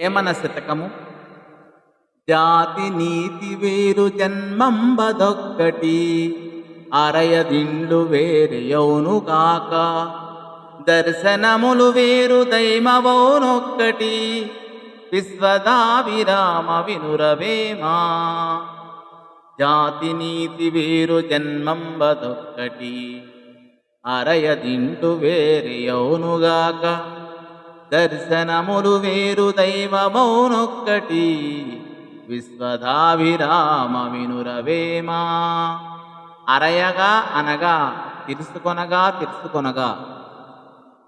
వేమన శతకము. జాతి నీతి వేరు జన్మంబదొక్కటి, అరయదిండ్లు వేరియౌనుగాక. దర్శనములు వేరు దైమవౌనొక్కటి, విశ్వదావిరామ వినురవేమా. జాతి నీతి వేరు జన్మంబదొక్కటి, అరయదిండ్లు వేరియౌనుగాక. దర్శనములు వేరు దైవమౌనొక్కటి, విశ్వదాభిరామ వినురవేమా. అరయగా అనగా తెలుసుకొనగా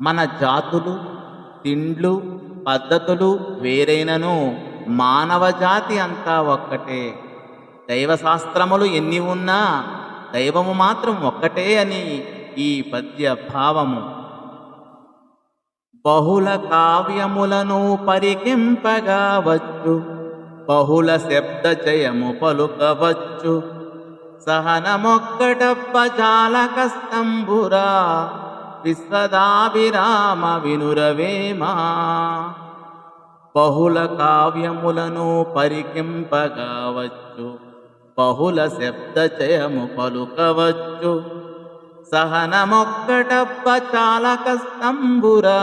మన జాతులు, తిండ్లు, పద్ధతులు వేరైనను మానవ జాతి అంతా ఒక్కటే. దైవశాస్త్రములు ఎన్ని ఉన్నా దైవము మాత్రం ఒక్కటే అని ఈ పద్య భావము. బహుళ కావ్యములను పరికింపగావచ్చు, బహుళ శబ్ద జయము పలుకవచ్చు. సహనమొక్కటప్ప చాలా కష్టంబురా, విశ్వదాభిరామ వినురవేమా. బహుళ కావ్యములను పరికింపగావచ్చు, బహుళ శబ్ద జయము పలుకవచ్చు. సహనమొక్కటప్ప చాలా కష్టంబురా,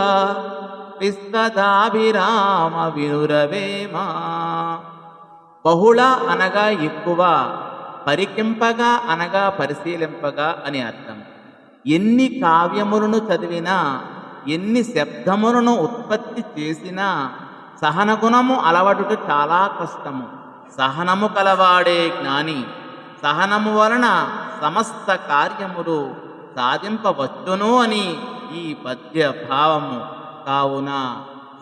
విశ్వదాభిరామ వినురవేమా. బహుళ అనగా ఎక్కువ, పరికింపగా అనగా పరిశీలింపగా అని అర్థం. ఎన్ని కావ్యములను చదివినా, ఎన్ని శబ్దములను ఉత్పత్తి చేసినా సహనగుణము అలవడుట చాలా కష్టము. సహనము కలవాడే జ్ఞాని. సహనము వలన సమస్త కార్యములు సాధింపవచ్చును అని ఈ పద్య భావము. కావున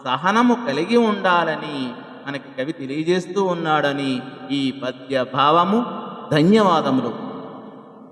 సహనము కలిగి ఉండాలని మనకి కవి తెలియజేస్తూ ఉన్నాడని ఈ పద్య భావము. ధన్యవాదములు.